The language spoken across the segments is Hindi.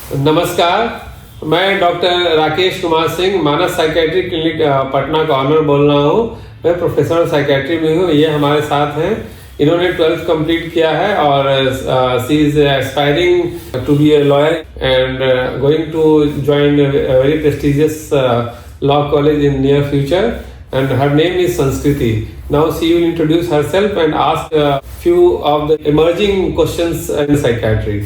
नमस्कार, मैं डॉक्टर राकेश कुमार सिंह मानस साइकेट्री क्लिनिक पटना का ऑनर बोल रहा हूँ। मैं प्रोफेसर साइकेट्री में हूँ। ये हमारे साथ हैं। इन्होंने 12th कंप्लीट किया है और she is aspiring to be a lawyer and going to join very prestigious law college in near future and her name is Sanskriti. Now she will introduce herself and ask a few of the emerging questions in psychiatry.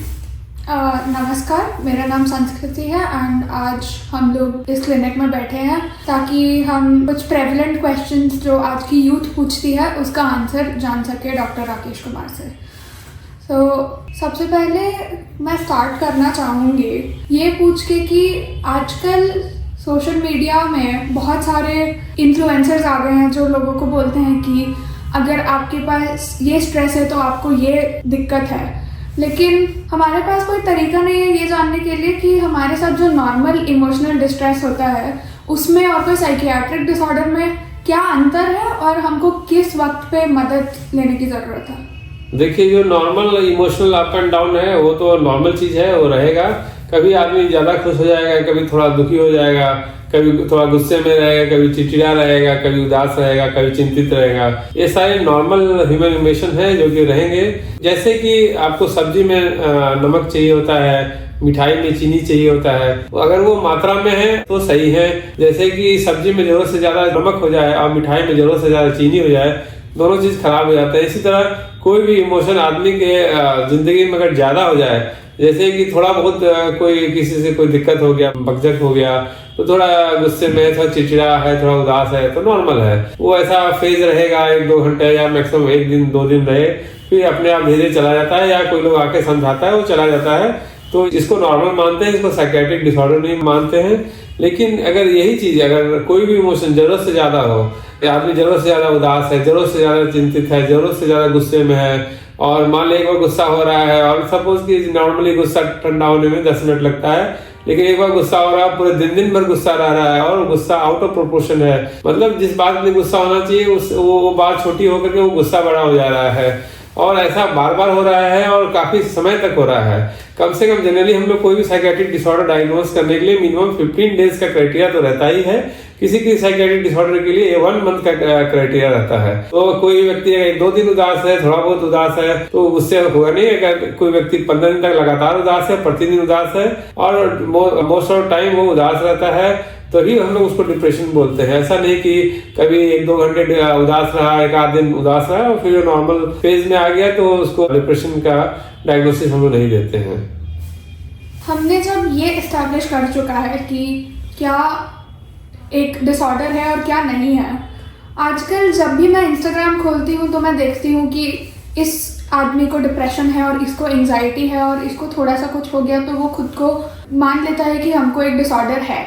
नमस्कार, मेरा नाम संस्कृति है एंड आज हम लोग इस क्लिनिक में बैठे हैं ताकि हम कुछ प्रेवलेंट क्वेश्चंस जो आज की यूथ पूछती है उसका आंसर जान सके डॉक्टर राकेश कुमार से। सबसे पहले मैं स्टार्ट करना चाहूँगी ये पूछ के कि आजकल सोशल मीडिया में बहुत सारे इन्फ्लुएंसर्स आ गए हैं जो लोगों को बोलते हैं कि अगर आपके पास ये स्ट्रेस है तो आपको ये दिक्कत है, लेकिन हमारे पास कोई तरीका नहीं है ये जानने के लिए कि हमारे साथ जो नॉर्मल इमोशनल डिस्ट्रेस होता है उसमें और कोई साइकियाट्रिक डिसऑर्डर में क्या अंतर है और हमको किस वक्त पे मदद लेने की ज़रूरत है। देखिए, जो normal emotional up and down है वो तो नॉर्मल चीज़ है, वो रहेगा। कभी आदमी ज़्यादा खुश हो जाएगा, कभी थोड़ा दुखी हो जाएगा, कभी थोड़ा गुस्से में रहेगा, कभी चिड़चिड़ा रहेगा, कभी उदास रहेगा, कभी चिंतित रहेगा। ये सारे नॉर्मल ह्यूमन इमोशन है जो कि रहेंगे। जैसे कि आपको सब्जी में नमक चाहिए होता है, मिठाई में चीनी चाहिए होता है, अगर वो मात्रा में है तो सही है। जैसे कि सब्जी में जरूरत से ज्यादा नमक हो जाए और मिठाई में जरूरत से ज्यादा चीनी हो जाए, दोनों चीज खराब हो जाता है। इसी तरह कोई भी इमोशन आदमी के जिंदगी में अगर ज्यादा हो जाए, जैसे कि थोड़ा बहुत कोई किसी से कोई दिक्कत हो गया, बकझक हो गया, तो थोड़ा गुस्से में, थोड़ा चिड़चिड़ा है, थोड़ा उदास है, तो नॉर्मल है। वो ऐसा फेज रहेगा 1-2 घंटे या मैक्सिमम 1 दिन 2 दिन रहे, फिर अपने आप धीरे चला जाता है या कोई लोग आके समझाता है वो चला जाता है। तो इसको नॉर्मल मानते हैं, इसको साइकियाट्रिक डिसऑर्डर नहीं मानते हैं। लेकिन अगर यही चीज, अगर कोई भी इमोशन जरूरत से ज्यादा हो, आदमी जरूरत से ज्यादा उदास है, जरूरत से ज्यादा चिंतित है, जरूरत से ज्यादा गुस्से में है, और मान ली एक बार गुस्सा हो रहा है और सपोज कि नॉर्मली गुस्सा ठंडा होने में 10 मिनट लगता है, लेकिन एक बार गुस्सा हो रहा है पूरे दिन भर गुस्सा रह रहा है और गुस्सा आउट ऑफ प्रोपोर्शन है, मतलब जिस बात में गुस्सा होना चाहिए वो बात छोटी होकर के वो गुस्सा बड़ा हो जा रहा है, और ऐसा बार बार हो रहा है और काफी समय तक हो रहा है। कम से कम जनरली हम लोग कोई भी साइकियाट्रिक डिसऑर्डर डायग्नोस करने के लिए मिनिमम 15 डेज का क्राइटेरिया तो रहता ही है। किसी साइकियाट्रिक डिसऑर्डर के लिए 1 मंथ का क्राइटेरिया रहता है। तो कोई व्यक्ति अगर 2 दिन उदास है, थोड़ा बहुत उदास है, तो उससे होगा नहीं। अगर कोई व्यक्ति 15 दिन तक लगातार उदास है, प्रतिदिन उदास है और मोस्ट ऑफ टाइम वो उदास रहता है, तो ही हम लोग उसको डिप्रेशन बोलते हैं। ऐसा नहीं कि कभी 1-2 घंटे उदास रहा, 1 आध दिन उदास रहा और फिर नॉर्मल फेज में आ गया तो उसको डिप्रेशन का डायग्नोसिस हम लोग नहीं देते हैं। हमने जब ये एस्टैब्लिश कर चुका है कि क्या एक डिसऑर्डर है और क्या नहीं है, आजकल जब भी मैं इंस्टाग्राम खोलती हूँ तो मैं देखती हूँ कि इस आदमी को डिप्रेशन है और इसको एंजाइटी है और इसको थोड़ा सा कुछ हो गया तो वो खुद को मान लेता है कि हमको एक डिसऑर्डर है।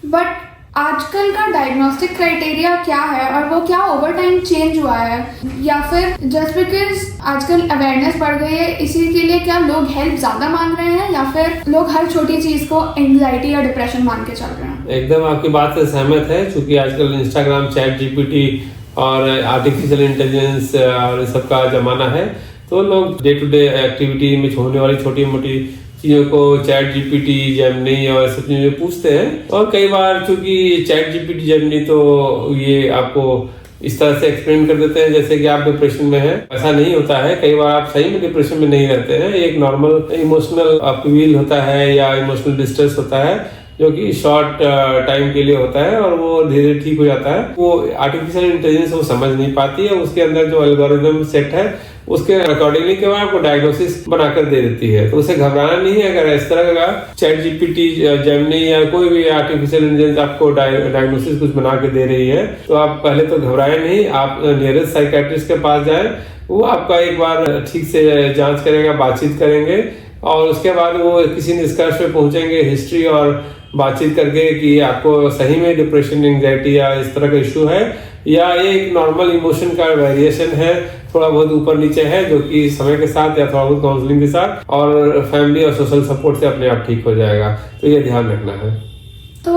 बट आजकल का डायग्नोस्टिक क्राइटेरिया क्या है और वो क्या ओवर टाइम चेंज हुआ है, या फिर जस्ट बिकॉज आजकल अवेयरनेस बढ़ गई है इसी के लिए क्या लोग हेल्प ज़्यादा मांग रहे हैं, या फिर लोग हर छोटी चीज़ को एंग्जाइटी या डिप्रेशन मान के चल रहे हैं। एकदम आपकी बात से सहमत है, क्योंकि आजकल इंस्टाग्राम, चैट जीपीटी और आर्टिफिशियल इंटेलिजेंस और इस सब का जमाना है, तो लोग डे टू डे एक्टिविटी में होने वाली छोटी मोटी चीज़ों को चैट जीपीटी, जेमिनी और सब चीज़ें पूछते हैं। और कई बार चूंकि चैट जीपीटी, जेमिनी तो ये आपको इस तरह से एक्सप्लेन कर देते हैं जैसे कि आप डिप्रेशन में हैं। ऐसा नहीं होता है, कई बार आप सही में डिप्रेशन में नहीं रहते हैं। एक नॉर्मल इमोशनल अपील होता है या इमोशनल डिस्ट्रेस होता है जो कि शॉर्ट टाइम के लिए होता है और वो धीरे धीरे ठीक हो जाता है। वो आर्टिफिशियल इंटेलिजेंस वो समझ नहीं पाती है, उसके अंदर जो एल्गोरिथम सेट है उसके अकॉर्डिंगली के बाद आपको डायग्नोसिस बनाकर दे देती है। तो उसे घबराना नहीं है। अगर इस तरह का चैट जीपीटी, जेमिनी या कोई भी आर्टिफिशियल इंटेलिजेंस आपको डायग्नोसिस कुछ बना के दे रही है तो आप पहले तो घबराए नहीं, आप नियरेस्ट साइकियाट्रिस्ट के पास जाए, वो आपका एक बार ठीक से जांच करेगा, बातचीत करेंगे और उसके बाद वो किसी निष्कर्ष पे पहुंचेंगे हिस्ट्री और बातचीत करके कि आपको सही में डिप्रेशन, एंग्जाइटी या इस तरह का इशू है या ये एक नॉर्मल इमोशन का वेरिएशन है, थोड़ा बहुत ऊपर नीचे है, जो कि समय के साथ या थोड़ा बहुत काउंसलिंग के साथ और फैमिली और सोशल सपोर्ट से अपने आप ठीक हो जाएगा। तो ये ध्यान रखना है। तो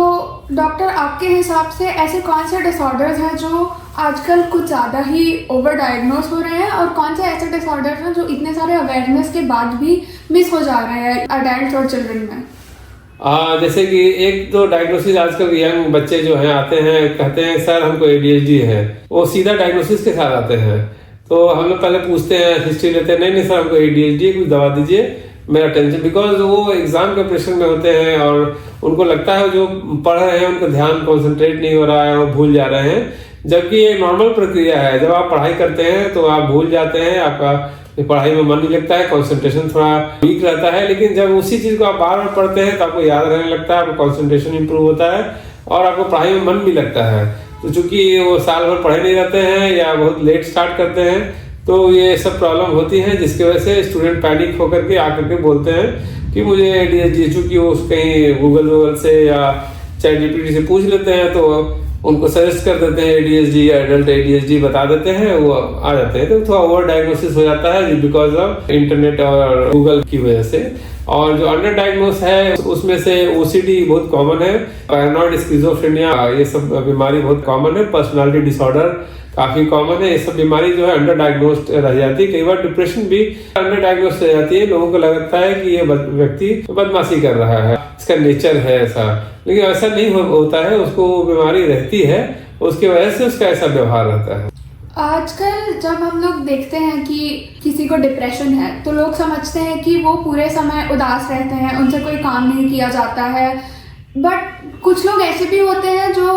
डॉक्टर, आपके हिसाब से ऐसे कौन से डिसऑर्डर्स हैं जो आजकल कुछ ज़्यादा ही ओवर डायग्नोस हो रहे हैं और कौन से ऐसे डिसऑर्डर्स हैं जो इतने सारे अवेयरनेस के बाद भी मिस हो जा रहे हैं अडल्ट और चिल्ड्रन में? जैसे कि एक तो डायग्नोसिस आजकल यंग बच्चे जो हैं आते हैं कहते हैं सर हमको ADHD है, वो सीधा डायग्नोसिस के साथ आते हैं। तो हम लोग पहले पूछते हैं, हिस्ट्री लेते हैं, नहीं सर हमको ADHD है, कुछ दवा दीजिए, मेरा टेंशन, बिकॉज वो एग्जाम के प्रेशर में होते हैं और उनको लगता है जो पढ़ रहे हैं उनका ध्यान कॉन्सेंट्रेट नहीं हो रहा है, वो भूल जा रहे हैं, जबकि ये नॉर्मल प्रक्रिया है। जब आप पढ़ाई करते हैं तो आप भूल जाते हैं, आपका पढ़ाई में मन नहीं लगता है, कंसंट्रेशन थोड़ा वीक रहता है, लेकिन जब उसी चीज को आप बार बार पढ़ते हैं तो आपको याद रहने लगता है, आपको कंसंट्रेशन इंप्रूव होता है और आपको पढ़ाई में मन भी लगता है। तो चूंकि वो साल भर पढ़े नहीं रहते हैं या बहुत लेट स्टार्ट करते हैं, तो ये सब प्रॉब्लम होती है, जिसकी वजह से स्टूडेंट पैनिक होकर के आकर के बोलते हैं कि मुझे ADHD, चूंकि वो कहीं गूगल से या ChatGPT से पूछ लेते हैं तो उनको सजेस्ट कर देते हैं ADHD या एडल्ट ADHD बता देते हैं, वो आ जाते हैं। तो थोड़ा ओवर डायग्नोसिस हो जाता है बिकॉज ऑफ इंटरनेट और गूगल की वजह से। और जो अंडर डायग्नोस है उसमें से OCD बहुत कॉमन है, पैरानॉइड स्किज़ोफ्रेनिया, ये सब बीमारी बहुत कॉमन है, पर्सनालिटी डिसऑर्डर काफी कॉमन है। ये सब बीमारी जो है अंडर डायग्नोस्ड रह जाती है। कई बार डिप्रेशन भी अंडर डायग्नोस्ड रह जाती है, लोगों को लगता है कि ये व्यक्ति बदमाशी कर रहा है, इसका नेचर है ऐसा, लेकिन ऐसा नहीं होता है, उसको बीमारी रहती है, उसकी वजह से उसका ऐसा व्यवहार रहता है। आजकल जब हम लोग देखते हैं कि किसी को डिप्रेशन है तो लोग समझते हैं कि वो पूरे समय उदास रहते हैं, उनसे कोई काम नहीं किया जाता है। बट कुछ लोग ऐसे भी होते हैं जो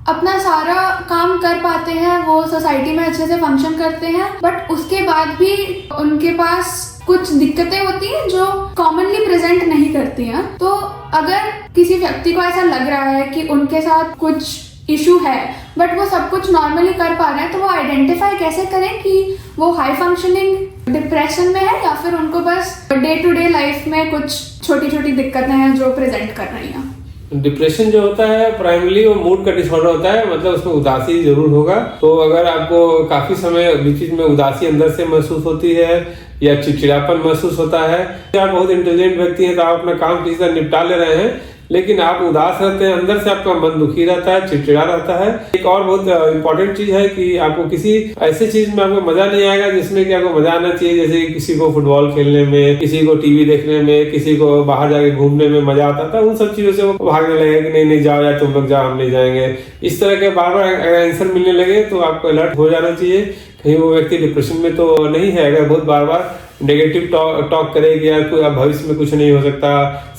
अपना सारा काम कर पाते हैं, वो सोसाइटी में अच्छे से फंक्शन करते हैं, बट उसके बाद भी उनके पास कुछ दिक्कतें होती हैं जो कॉमनली प्रेजेंट नहीं करती हैं। तो अगर किसी व्यक्ति को ऐसा लग रहा है कि उनके साथ कुछ इशू है बट वो सब कुछ नॉर्मली कर पा रहे हैं, तो वो आइडेंटिफाई कैसे करें कि वो हाई फंक्शनिंग डिप्रेशन में है या फिर उनको बस डे टू डे लाइफ में कुछ छोटी छोटी दिक्कतें हैं जो प्रेजेंट कर रही हैं। डिप्रेशन जो होता है प्राइमरली वो मूड का डिसऑर्डर होता है, मतलब उसमें उदासी जरूर होगा। तो अगर आपको काफी समय बीच में उदासी अंदर से महसूस होती है या चिड़चिड़ापन महसूस होता है, आप बहुत इंटेलिजेंट व्यक्ति हैं तो आप अपना काम किसी तरह निपटा ले रहे हैं, लेकिन आप उदास रहते हैं, अंदर से आपका मन दुखी रहता है, चिड़चिड़ा रहता है। एक और बहुत इंपॉर्टेंट चीज है कि आपको किसी ऐसी चीज में आपको मजा नहीं आएगा जिसमें कि आपको मजा आना चाहिए, जैसे किसी को फुटबॉल खेलने में, किसी को टीवी देखने में, किसी को बाहर जाके घूमने में मजा आता था, उन सब चीजों से वो भागने लगेगा कि नहीं नहीं जाओ यार तुम लोग जाओ, हम नहीं जाएंगे। इस तरह के बार बार आंसर मिलने लगे तो आपको अलर्ट हो जाना चाहिए, कहीं वो व्यक्ति डिप्रेशन में तो नहीं है। अगर बहुत बार बार नेगेटिव टॉक करे कि यार भविष्य में कुछ नहीं हो सकता,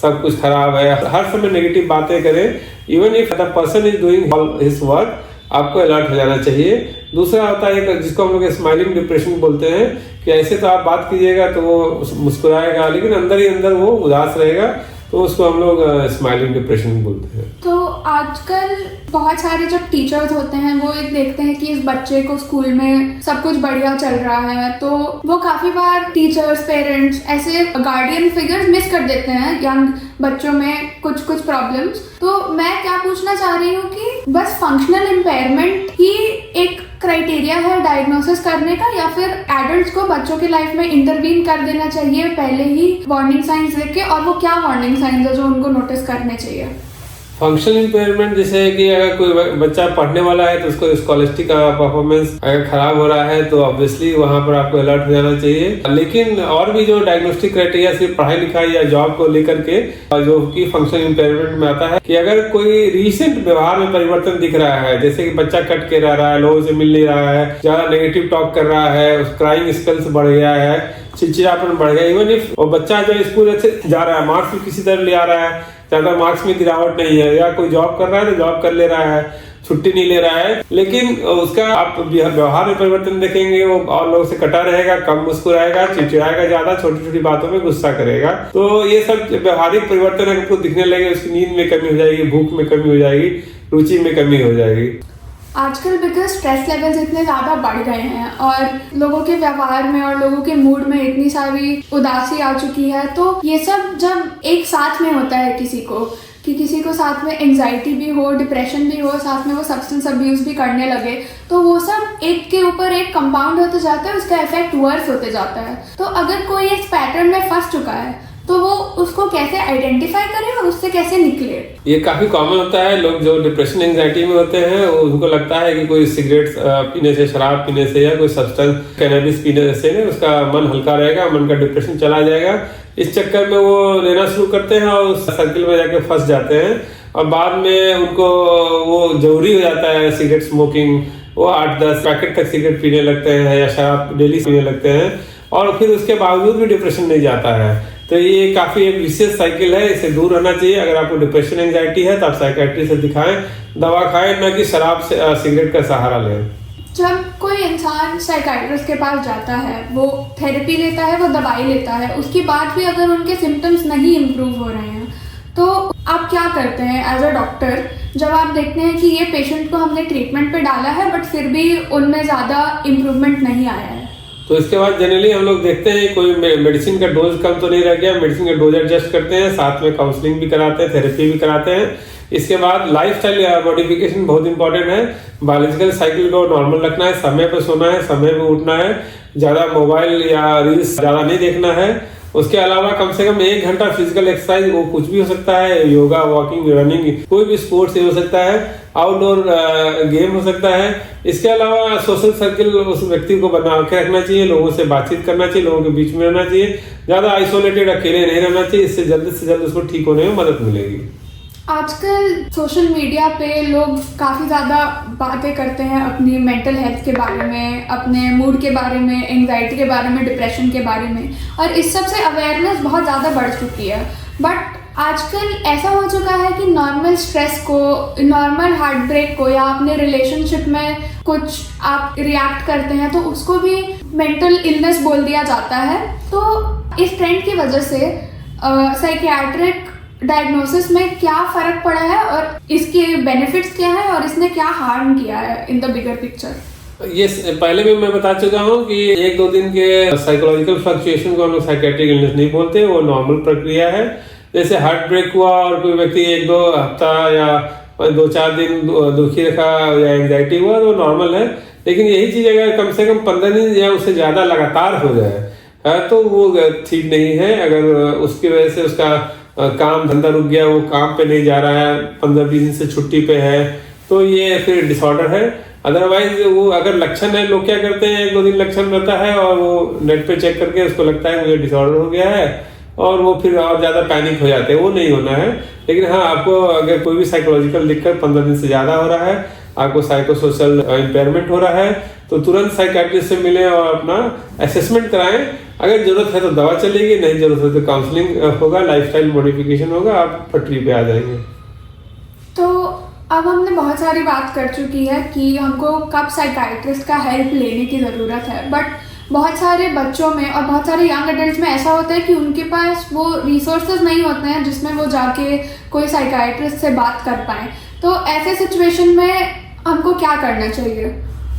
सब कुछ खराब है, हर समय नेगेटिव बातें करें, even if the person is doing his work, आपको अलर्ट हो जाना चाहिए। दूसरा होता है जिसको हम लोग स्माइलिंग डिप्रेशन बोलते हैं, कि ऐसे तो आप बात कीजिएगा तो वो मुस्कुराएगा लेकिन अंदर ही अंदर वो उदास रहेगा, तो उसको हम लोग स्माइलिंग डिप्रेशन बोलते हैं। तो आजकल बहुत सारे जब टीचर्स होते हैं वो एक देखते हैं कि इस बच्चे को स्कूल में सब कुछ बढ़िया चल रहा है, तो वो काफी बार टीचर्स, पेरेंट्स, ऐसे गार्डियन फिगर्स मिस कर देते हैं यंग बच्चों में कुछ प्रॉब्लम्स। तो मैं क्या पूछना चाह रही हूँ कि बस फंक्शनल इम्पेयरमेंट ही एक क्राइटेरिया है डायग्नोसिस करने का, या फिर एडल्ट्स को बच्चों की लाइफ में इंटरवीन कर देना चाहिए पहले ही वार्निंग साइंस देख के, और वो क्या वार्निंग साइंस है जो उनको नोटिस करने चाहिए? फंक्शनल इम्पेयरमेंट जैसे कि अगर कोई बच्चा पढ़ने वाला है तो उसको स्कॉलस्टिक का परफॉर्मेंस अगर खराब हो रहा है तो ऑब्वियसली वहां पर आपको अलर्ट हो जाना चाहिए। लेकिन और भी जो डायग्नोस्टिक क्राइटेरिया सिर्फ पढ़ाई लिखाई या जॉब को लेकर के जो कि फंक्शनल इम्पेयरमेंट में आता है, कि अगर कोई रिसेंट व्यवहार में परिवर्तन दिख रहा है, जैसे कि बच्चा कट के रह रहा है, लोगों से मिल नहीं रहा है, ज्यादा नेगेटिव टॉक कर रहा है, क्राइंग स्पेल्स बढ़ गया है, चिड़चिड़ापन बढ़ गया, इवन इफ बच्चा जो स्कूल अच्छे जा रहा है, मार्क्स भी किसी तरह ले आ रहा है, ज्यादा मार्क्स में गिरावट नहीं है, या कोई जॉब कर रहा है तो जॉब कर ले रहा है, छुट्टी नहीं ले रहा है, लेकिन उसका आप व्यवहार में परिवर्तन देखेंगे, वो और लोगों से कटा रहेगा, कम मुस्कुराएगा, चिड़चिड़ाएगा ज्यादा, छोटी छोटी बातों में गुस्सा करेगा। तो ये सब व्यवहारिक परिवर्तन आपको दिखने लगे, उसकी नींद में कमी हो जाएगी, भूख में कमी हो जाएगी, रुचि में कमी हो जाएगी। आजकल बिकॉज स्ट्रेस लेवल्स इतने ज़्यादा बढ़ गए हैं और लोगों के व्यवहार में और लोगों के मूड में इतनी सारी उदासी आ चुकी है, तो ये सब जब एक साथ में होता है किसी को साथ में एंजाइटी भी हो, डिप्रेशन भी हो, साथ में वो सब्सटेंस अब्यूज भी करने लगे, तो वो सब एक के ऊपर एक कंपाउंड होते जाता है, उसका इफेक्ट वर्स होते जाता है। तो अगर कोई इस पैटर्न में फंस चुका है तो वो उसको कैसे आइडेंटिफाई करें और उससे कैसे निकले? ये काफी कॉमन होता है। लोग जो डिप्रेशन एंजाइटी में होते हैं उनको लगता है कि कोई सिगरेट पीने से, शराब पीने से या कोई सब्सटेंस कैनबिस पीने से उसका मन हल्का रहेगा, मन का डिप्रेशन चला जाएगा। इस चक्कर में वो लेना शुरू करते हैं और उस सर्किल में जाके फंस जाते हैं और बाद में उनको वो जरूरी हो जाता है सिगरेट स्मोकिंग। वो 8-10 पैकेट तक सिगरेट पीने लगते हैं या शराब डेली पीने लगते हैं और फिर उसके बावजूद भी डिप्रेशन नहीं जाता है। तो ये काफी एक विशेष साइकिल है, इससे दूर रहना चाहिए। अगर आपको डिप्रेशन एंजाइटी है तो आप साइकियाट्रिस्ट से दिखाएं, दवा खाएं, न कि शराब से सिगरेट का सहारा लें। जब कोई इंसान साइकियाट्रिस्ट के पास जाता है, वो थेरेपी लेता है, वो दवाई लेता है, उसके बाद भी अगर उनके सिम्टम्स नहीं इम्प्रूव हो रहे हैं तो आप क्या करते हैं एज अ डॉक्टर जब आप देखते हैं कि ये पेशेंट को हमने ट्रीटमेंट पे डाला है बट फिर भी उनमें ज़्यादा इम्प्रूवमेंट नहीं आया है? तो इसके बाद जनरली हम लोग देखते हैं कोई मेडिसिन का डोज कम तो नहीं रह गया, मेडिसिन का डोज एडजस्ट करते हैं, साथ में काउंसलिंग भी कराते हैं, थेरेपी भी कराते हैं। इसके बाद लाइफस्टाइल मॉडिफिकेशन बहुत इंपॉर्टेंट है। बायोलॉजिकल साइकिल को नॉर्मल रखना है, समय पे सोना है, समय पे उठना है, ज़्यादा मोबाइल या रील्स ज़्यादा नहीं देखना है। उसके अलावा कम से कम 1 घंटा फिजिकल एक्सरसाइज, वो कुछ भी हो सकता है, योगा, वॉकिंग, रनिंग, कोई भी स्पोर्ट्स हो सकता है, आउटडोर गेम हो सकता है। इसके अलावा सोशल सर्किल उस व्यक्ति को बना के रखना चाहिए, लोगों से बातचीत करना चाहिए, लोगों के बीच में रहना चाहिए, ज़्यादा आइसोलेटेड अकेले नहीं रहना चाहिए। इससे जल्द से जल्द उसको ठीक होने में मदद मिलेगी। आजकल सोशल मीडिया पे लोग काफ़ी ज़्यादा बातें करते हैं अपनी मेंटल हेल्थ के बारे में, अपने मूड के बारे में, एंजाइटी के बारे में, डिप्रेशन के बारे में, और इस सब से अवेयरनेस बहुत ज़्यादा बढ़ चुकी है। बट आजकल ऐसा हो चुका है कि नॉर्मल स्ट्रेस को, नॉर्मल हार्ट ब्रेक को या अपने रिलेशनशिप में कुछ आप रिएक्ट करते हैं तो उसको भी मेंटल इलनेस बोल दिया जाता है। तो इस ट्रेंड की वजह से साइकियाट्रिक डायग्नोसिस में क्या फ़र्क पड़ा है और इसके बेनिफिट्स क्या है और इसने क्या हार्म किया है इन द बिगर पिक्चर? ये पहले भी मैं बता चुका हूँ कि 1-2 दिन के साइकोलॉजिकल फ्लक्चुएशन को हम लोग साइकियाट्रिक इलनेस नहीं बोलते, वो नॉर्मल प्रक्रिया है। जैसे हार्ट ब्रेक हुआ और कोई व्यक्ति 1-2 हफ्ता या 2-4 दिन दुखी रखा या एंजाइटी हुआ तो नॉर्मल है। लेकिन यही चीज़ अगर कम से कम 15 दिन या उससे ज़्यादा लगातार हो जाए तो वो ठीक नहीं है। अगर उसकी वजह से उसका काम धंधा रुक गया, वो काम पे नहीं जा रहा है, 15-20 दिन से छुट्टी पे है, तो ये फिर डिसऑर्डर है। अदरवाइज वो अगर लक्षण है, लोग क्या करते हैं 1-2 दिन लक्षण रहता है और वो नेट पे चेक करके उसको लगता है मुझे डिसऑर्डर हो गया है और वो फिर और ज़्यादा पैनिक हो जाते हैं। वो नहीं होना है। लेकिन हाँ, आपको अगर कोई भी साइकोलॉजिकल दिक्कत 15 दिन से ज़्यादा हो रहा है, आपको साइकोसोशल इम्पेयरमेंट हो रहा है, तो तुरंत साइकियाट्रिस्ट से मिलें और अपना असेसमेंट कराएं। अगर जरूरत है तो दवा चलेगी, नहीं जरूरत है तो काउंसलिंग होगा, लाइफस्टाइल मॉडिफिकेशन होगा, आप पटरी पे आ जाएंगे। तो अब हमने बहुत सारी बात कर चुकी है कि हमको कब साइकियाट्रिस्ट का हेल्प लेने की ज़रूरत है, बट बहुत सारे बच्चों में और बहुत सारे यंग एडल्ट्स में ऐसा होता है कि उनके पास वो रिसोर्सेज नहीं होते हैं जिसमें वो जाके कोई साइकियाट्रिस्ट से बात कर पाएँ। तो ऐसे सिचुएशन में हमको क्या करना चाहिए?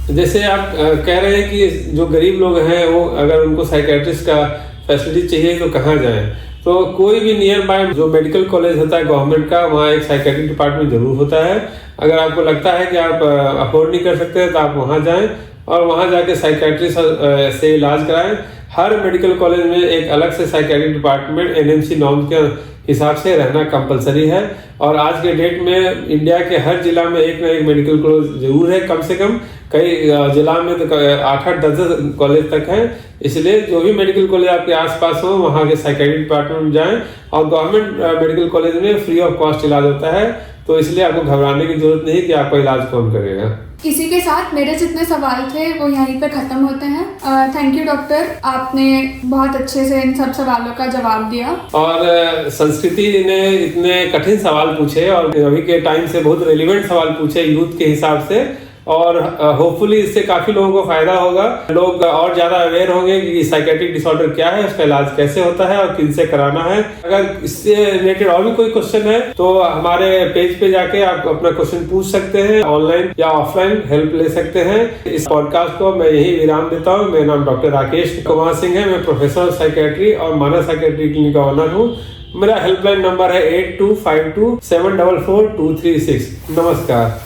जैसे आप कह रहे हैं कि जो गरीब लोग हैं वो अगर उनको साइकियाट्रिस्ट का फैसिलिटी चाहिए तो कहाँ जाएं? तो कोई भी नियर बाय जो मेडिकल कॉलेज होता है गवर्नमेंट का, वहाँ एक साइकियाट्रिक डिपार्टमेंट जरूर होता है। अगर आपको लगता है कि आप अफोर्ड नहीं कर सकते तो आप वहाँ जाएं और वहाँ जाके साइकियाट्रिस्ट से इलाज कराएं। हर मेडिकल कॉलेज में एक अलग से साइकियाट्रिक डिपार्टमेंट एनएमसी नॉर्म के हिसाब से रहना कंपलसरी है। और आज के डेट में इंडिया के हर जिला में एक ना एक मेडिकल कॉलेज जरूर है, कम से कम कई जिला में तो 8-8, 10-10 कॉलेज तक हैं। इसलिए जो भी मेडिकल कॉलेज आपके आसपास हो वहाँ के साइकियाट्रिक डिपार्टमेंट में जाएं। और गवर्नमेंट मेडिकल कॉलेज में फ्री ऑफ कॉस्ट इलाज होता है, तो इसलिए आपको घबराने की जरूरत नहीं कि आपका इलाज कौन करेगा। इसी के साथ मेरे जितने सवाल थे वो यहीं पे ख़त्म होते हैं। थैंक यू डॉक्टर, आपने बहुत अच्छे से इन सब सवालों का जवाब दिया। और संस्कृति ने इतने कठिन सवाल पूछे और अभी के टाइम से बहुत रेलिवेंट सवाल पूछे यूथ के हिसाब से, और होपफुली इससे काफ़ी लोगों को फायदा होगा। लोग और ज़्यादा अवेयर होंगे कि साइकियाट्रिक डिसऑर्डर क्या है, उसका इलाज कैसे होता है और किन से कराना है। अगर इससे रिलेटेड और भी कोई क्वेश्चन है तो हमारे पेज पे जाके आप अपना क्वेश्चन पूछ सकते हैं, ऑनलाइन या ऑफलाइन हेल्प ले सकते हैं। इस पॉडकास्ट को मैं यही विराम देता हूँ। मेरा नाम डॉक्टर राकेश कुमार सिंह है, मैं प्रोफेसर साइकियाट्री और मानस साइकियाट्री क्लिनिक का ओनर हूँ। मेरा हेल्पलाइन नंबर है 8252 744 236। नमस्कार।